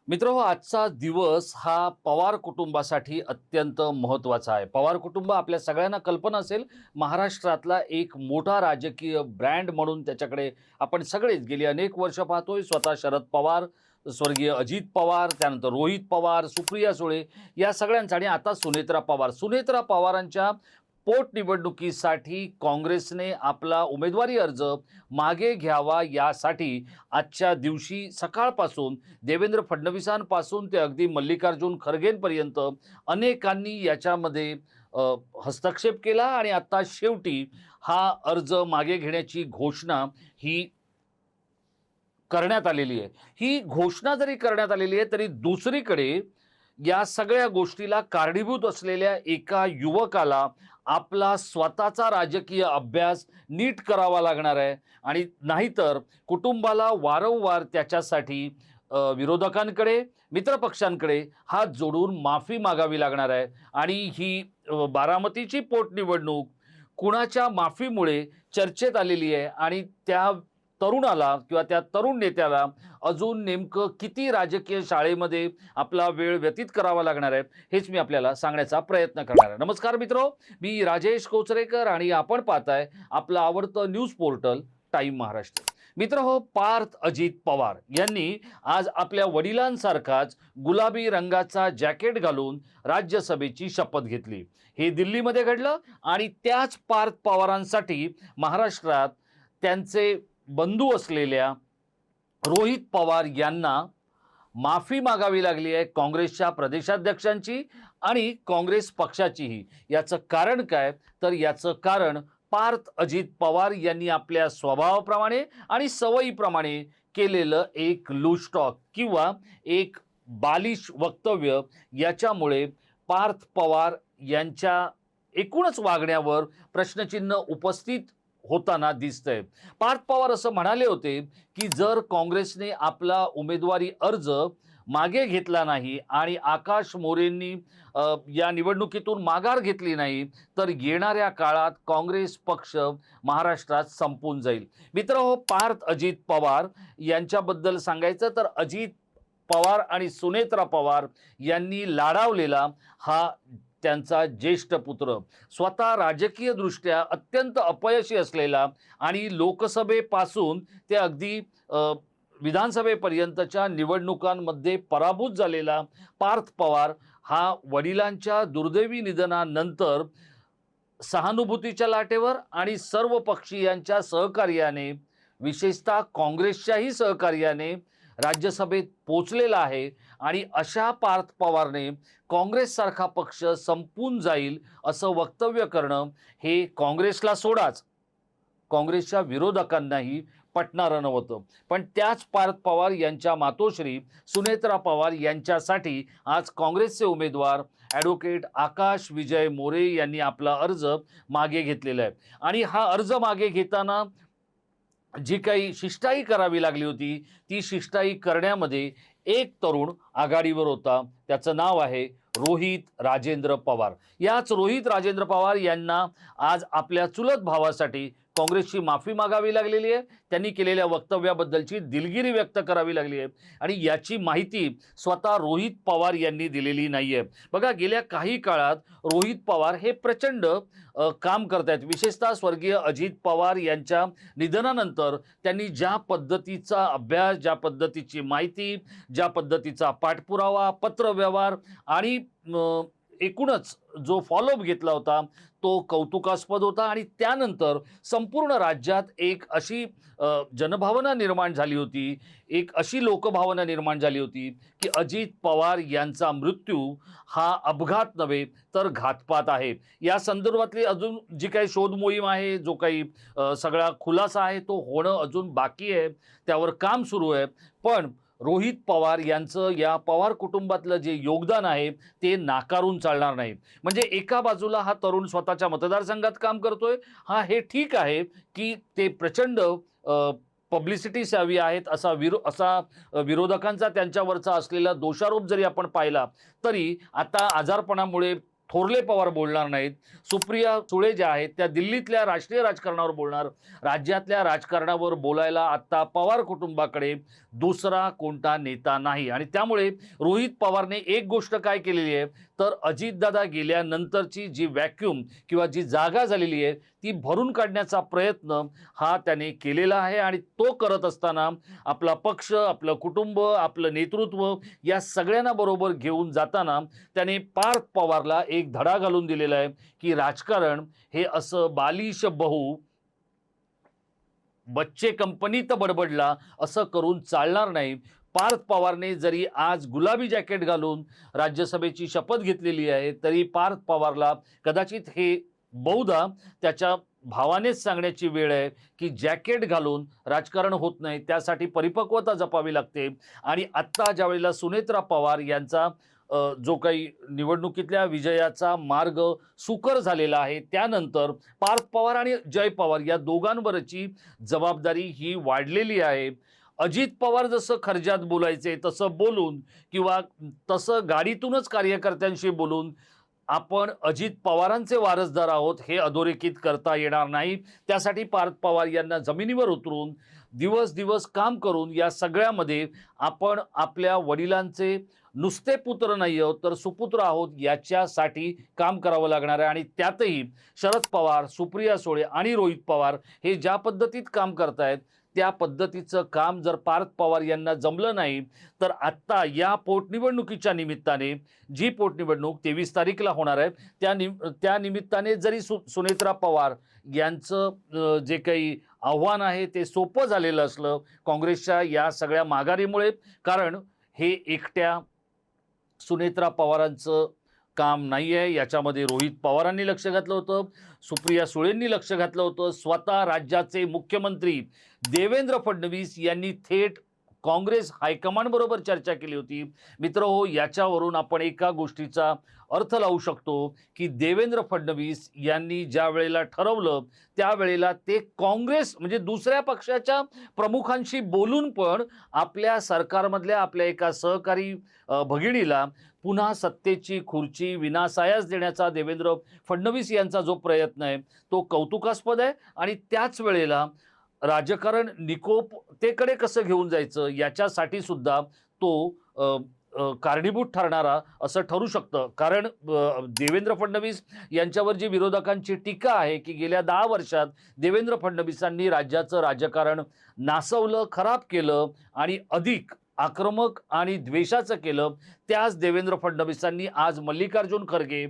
मित्रहो, आजचा दिवस हा पवार कुटुंबासाठी अत्यंत महत्त्वाचा आहे. पवार कुटुंब आपल्या सगळ्यांना कल्पना असेल, महाराष्ट्रातला एक मोठा राजकीय ब्रँड म्हणून त्याच्याकडे आपण सगळेच गेली अनेक वर्ष पाहतोय. स्वतः शरद पवार, स्वर्गीय अजित पवार, त्यानंतर रोहित पवार, सुप्रिया सुळे या सगळ्यांचा आणि आता सुनेत्रा पवार. सुनेत्रा पवारांच्या पोटनिवडणुकीसाठी काँग्रेसने आपला उमेदवारी अर्ज मागे घ्यावा यासाठी आजच्या दिवशी सकाळपासून देवेंद्र फडणवीसांपासून ते अगदी मल्लिकार्जुन खरगेंपर्यंत अनेकांनी याच्यामध्ये हस्तक्षेप केला आणि आता शेवटी हा अर्ज मागे घेण्याची घोषणा ही करण्यात आलेली आहे. ही घोषणा जरी करण्यात आलेली आहे तरी दुसरीकडे या सगळ्या गोष्टीला कारणीभूत असलेल्या एका युवकाला आपला स्वतःचा राजकीय अभ्यास नीट करावा लागणार आहे आणि नाहीतर कुटुंबाला वारंवार त्याच्यासाठी विरोधकांकडे, मित्रपक्षांकडे हात जोडून माफी मागावी लागणार आहे आणि ही बारामतीची पोटनिवडणूक कुणाच्या माफीमुळे चर्चेत आलेली आहे आणि त्या तरुणाला किंवा त्या तरुण नेत्याला अजून नेमकं किती राजकीय शाळेमध्ये आपला वेळ व्यतीत करावा लागणार आहे हेच मी आपल्याला सांगण्याचा प्रयत्न करणार आहे. नमस्कार मित्रो, मी राजेश कोचरेकर आणि आपण पाहताय आपलं आवडतं न्यूज पोर्टल टाइम महाराष्ट्र. मित्र हो, पार्थ अजित पवार यांनी आज आपल्या वडिलांसारखाच गुलाबी रंगाचा जॅकेट घालून राज्यसभेची शपथ घेतली. हे दिल्लीमध्ये घडलं आणि त्याच पार्थ पवारांसाठी महाराष्ट्रात त्यांचे बंधू असलेल्या रोहित पवार यांना माफी मागावी लागली आहे काँग्रेसच्या प्रदेशाध्यक्षांची आणि काँग्रेस पक्षाचीही. याचं कारण काय? तर याचं कारण पार्थ अजित पवार यांनी आपल्या स्वभावाप्रमाणे आणि सवयीप्रमाणे केलेलं एक लूज टॉक किंवा एक बालिश वक्तव्य, याच्यामुळे पार्थ पवार यांच्या एकूणच वागण्यावर प्रश्नचिन्ह उपस्थित होताना दिसतंय. पार्थ पवार असं म्हणाले होते की जर काँग्रेसने आपला उमेदवारी अर्ज मागे घेतला नाही आणि आकाश मोरेंनी या निवडणुकीतून माघार घेतली नाही तर येणाऱ्या काळात काँग्रेस पक्ष महाराष्ट्रात संपून जाईल. मित्रहो, पार्थ अजित पवार यांच्याबद्दल सांगायचं तर अजित पवार आणि सुनेत्रा पवार यांनी लाडावलेला हा त्यांचा ज्येष्ठ पुत्र, स्वतः राजकीयदृष्ट्या अत्यंत अपयशी असलेला आणि लोकसभेपासून ते अगदी विधानसभेपर्यंतच्या निवडणुकांमध्ये पराभूत झालेला पार्थ पवार हा वडिलांच्या दुर्दैवी निधनानंतर सहानुभूतीच्या लाटेवर आणि सर्व पक्षीयांच्या सहकार्याने, विशेषतः काँग्रेसच्याही सहकार्याने राज्यसभेत पोचलेला आहे. आणि अशा पार्थ पवारने काँग्रेससारखा पक्ष संपून जाईल असं वक्तव्य करणं हे काँग्रेसला सोडाच, काँग्रेसच्या विरोधकांनाही पटणारं नव्हतं. पण त्याच पार्थ पवार यांच्या मातोश्री सुनेत्रा पवार यांच्यासाठी आज काँग्रेसचे उमेदवार ॲडव्होकेट आकाश विजय मोरे यांनी आपला अर्ज मागे घेतलेला आहे. आणि हा अर्ज मागे घेताना जी काही शिष्टाई करावी लागली होती ती शिष्टाई करण्यामध्ये एक तरुण आघाडीवर होता. त्याचं नाव आहे रोहित राजेंद्र पवार. याच रोहित राजेंद्र पवार यांना आज आपल्या चुलत भावासाठी काँग्रेसची माफी मागावी लागलेली आहे. त्यांनी केलेल्या वक्तव्याबद्दलची दिलगिरी व्यक्त करावी लागली आहे आणि याची माहिती स्वतः रोहित पवार यांनी दिलेली नाही आहे. बघा, गेल्या काही काळात रोहित पवार हे प्रचंड काम करत आहेत. विशेषतः स्वर्गीय अजित पवार यांच्या निधनानंतर त्यांनी ज्या पद्धतीचा अभ्यास, ज्या पद्धतीची माहिती, ज्या पद्धतीचा पाठपुरावा, पत्रव्यवहार आणि एकूणच जो फॉलोअप घेतला होता तो कौतुकास्पद होता. आणि त्यानंतर संपूर्ण राज्यात एक अशी जनभावना निर्माण झाली होती, एक अशी लोकभावना निर्माण झाली होती की अजित पवार यांचा मृत्यू हा अपघात नव्हे तर घातपात आहे. या संदर्भातली अजून जी काही शोध मोहीम आहे, जो काही सगळा खुलासा आहे तो होणं अजून बाकी आहे, त्यावर काम सुरू आहे. पण रोहित पवार यांचं या पवार कुटुंबातलं जे योगदान आहे ते नाकारून चालणार नाही. म्हणजे एका बाजूला हा तरुण स्वतःच्या मतदारसंघात काम करतोय, हा हे ठीक आहे की ते प्रचंड पब्लिसिटी हवी आहेत असा विरोधकांचा त्यांच्यावरचा असलेला दोषारोप जरी आपण पाहिला तरी आता आजारपणामुळे थोरले पवार बोलणार नाहीत, सुप्रिया सुळे ज्या आहेत त्या दिल्लीतल्या राष्ट्रीय राजकारणावर बोलणार, राज्यातल्या राजकारणावर बोलायला आत्ता पवार कुटुंबाकडे दुसरा कोणता नेता नाही. आणि त्यामुळे रोहित पवारने एक गोष्ट काय केलेली आहे, तर अजितदादा गेल्यानंतरची जी व्हॅक्यूम किंवा जी जागा झालेली आहे ती भरून काढण्याचा प्रयत्न हा त्याने केलेला आहे. आणि तो करत असताना आपला पक्ष, आपलं कुटुंब, आपलं नेतृत्व या सगळ्यांना बरोबर घेऊन जाताना त्याने पार्थ पवारला एक धडा घालून दिलेला आहे की राजकारण हे असं बालिश बहू बच्चे कंपनीत बडबडला असं करून चालणार नाही. पार्थ पवारने जरी आज गुलाबी जॅकेट घालून राज्यसभेची शपथ घेतलेली आहे तरी पार्थ पवारला कदाचित हे बहुधा त्याच्या भावानेच सांगण्याची वेळ आहे की जॅकेट घालून राजकारण होत नाही, त्यासाठी परिपक्वता जपावी लागते. आणि आत्ता ज्यावेळेला सुनेत्रा पवार यांचा जो काही निवडणुकीतल्या विजयाचा मार्ग सुकर झालेला आहे त्यानंतर पार्थ पवार आणि जय पवार या दोघांवरची जबाबदारी ही वाढलेली आहे. अजित पवार जसं खर्जात बोलायचे तसं बोलून किंवा तसं गाडीतूनच कार्यकर्त्यांशी बोलून आपण अजित पवारांचे वारसदार आहोत हे अधोरेखित करता येणार नाही. त्यासाठी पार्थ पवार यांना जमिनीवर उतरून दिवस दिवस काम करून या सगळ्यामध्ये आपण आपल्या वडिलांचे नुसते पुत्र नाही आहोत तर सुपुत्र आहोत याच्यासाठी काम करावं लागणार आहे. आणि त्यातही शरद पवार, सुप्रिया सुळे आणि रोहित पवार हे ज्या पद्धतीत काम करतायत त्या पद्धतीचं काम जर पार्थ पवार यांना जमलं नाही तर आत्ता या पोटनिवडणुकीच्या निमित्ताने जी पोटनिवडणूक 23 तारीखला होणार आहे त्या निमित्ताने जरी सुनेत्रा पवार यांचं जे काही आव्हान आहे ते सोपं झालेलं असलं काँग्रेसच्या या सगळ्या माघारीमुळे, कारण हे एकट्या सुनेत्रा पवारांचं काम नाही आहे, याच्यामध्ये रोहित पवारांनी लक्ष घातलं होतं, सुप्रिया सुळेंनी लक्ष घातलं होतं, स्वतः राज्याचे मुख्यमंत्री देवेंद्र फडणवीस यांनी थेट काँग्रेस हायकमांड बरोबर चर्चा केली होती. मित्रहो, याच्यावरून आपण एका गोष्टीचा अर्थ लावू शकतो की देवेंद्र फडणवीस यांनी ज्या वेळेला ठरवलं त्यावेळेला ते काँग्रेस म्हणजे दुसऱ्या पक्षाच्या प्रमुखांशी बोलून पण आपल्या सरकारमधल्या आपल्या एका सहकारी भगिनीला पुन्हा सत्तेची खुर्ची विनासायास देण्याचा देवेंद्र फडणवीस यांचा जो प्रयत्न आहे तो कौतुकास्पद आहे. आणि त्याच वेळेला राजकारण निकोपतेकडे कसं घेऊन जायचं याच्यासाठी सुद्धा तो कारणीभूत ठरणारा असं ठरू शकतं. कारण देवेंद्र फडणवीस यांच्यावर जी विरोधकांची टीका आहे की गेल्या 10 वर्षात देवेंद्र फडणवीसांनी राज्याचं राजकारण नासवलं, खराब केलं आणि अधिक आक्रमक आणि द्वेषाचं केलं, त्याच देवेंद्र फडणवीसांनी आज मल्लिकार्जुन खरगे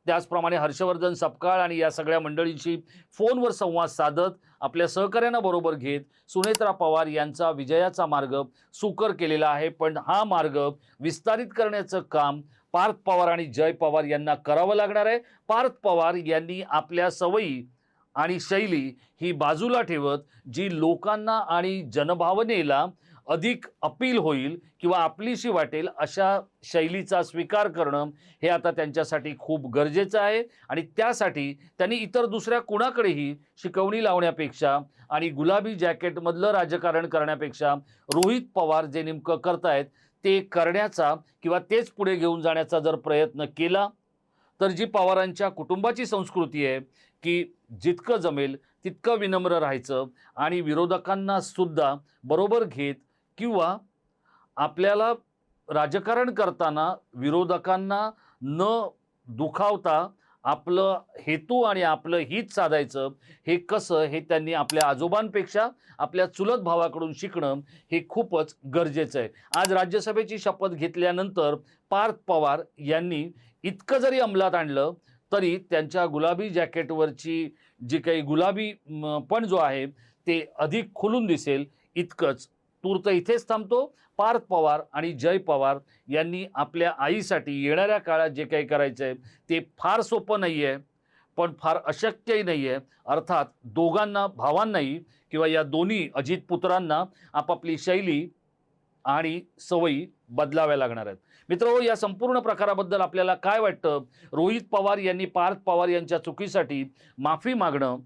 त्याचप्रमाणे हर्षवर्धन सपकाळ आणि या सगळ्या मंडळींशी फोनवर संवाद साधत आपल्या सहकार्यांना बरोबर घेत सुनेत्रा पवार यांचा विजयाचा मार्ग सुकर केलेला आहे. पण हा मार्ग विस्तारित करण्याचं काम पार्थ पवार आणि जय पवार यांना करावं लागणार आहे. पार्थ पवार यांनी आपल्या सवयी आणि शैली ही बाजूला ठेवत जी लोकांना आणि जनभावनेला अधिक अपील होईल किंवा आपलीशी वाटेल अशा शैलीचा स्वीकार करणं हे आता त्यांच्यासाठी खूप गरजेचं आहे. आणि त्यासाठी त्यांनी इतर दुसऱ्या कुणाकडेही शिकवणी लावण्यापेक्षा आणि गुलाबी जॅकेटमधलं राजकारण करण्यापेक्षा रोहित पवार जे नेमकं करतायत ते करण्याचा किंवा तेच पुढे घेऊन जाण्याचा जर प्रयत्न केला तर जी पवारांच्या कुटुंबाची संस्कृती आहे की जितकं जमेल तितकं विनम्र राहायचं आणि विरोधकांना सुद्धा बरोबर घेत किंवा आपल्याला राजकारण करताना विरोधकांना न दुखावता आपलं हेतू आणि आपलं हित साधायचं हे कसं हे त्यांनी आपल्या आजोबांपेक्षा आपल्या चुलत भावाकडून शिकणं हे खूपच गरजेचं आहे. आज राज्यसभेची शपथ घेतल्यानंतर पार्थ पवार यांनी इतकं जरी अंमलात आणलं तरी त्यांच्या गुलाबी जॅकेटवरची जी काही गुलाबी पण जो आहे ते अधिक खुलून दिसेल. इतकंच. तूर्त इथेच थांबतो. पार्थ पवार आणि जय पवार यांनी आपल्या आईसाठी येणाऱ्या काळात जे काही करायचं आहे ते फार सोपं नाही आहे, पण फार अशक्यही नाही आहे. अर्थात दोघांना भावांनाही किंवा या दोन्ही अजित पुत्रांना आपापली शैली आणि सवयी बदलाव्या लागणार आहेत. मित्रहो, या संपूर्ण प्रकाराबद्दल आपल्याला काय वाटतं? रोहित पवार यांनी पार्थ पवार यांच्या चुकीसाठी माफी मागणं,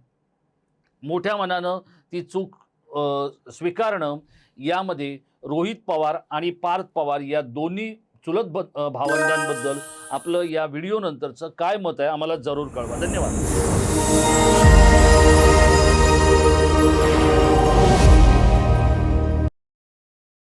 मोठ्या मनानं ती चूक स्वीकारणं, यामध्ये रोहित पवार आणि पार्थ पवार या दोन्ही चुलत भावंडांबद्दल आपलं या व्हिडिओ नंतरचं काय मत आहे आम्हाला जरूर कळवा. धन्यवाद.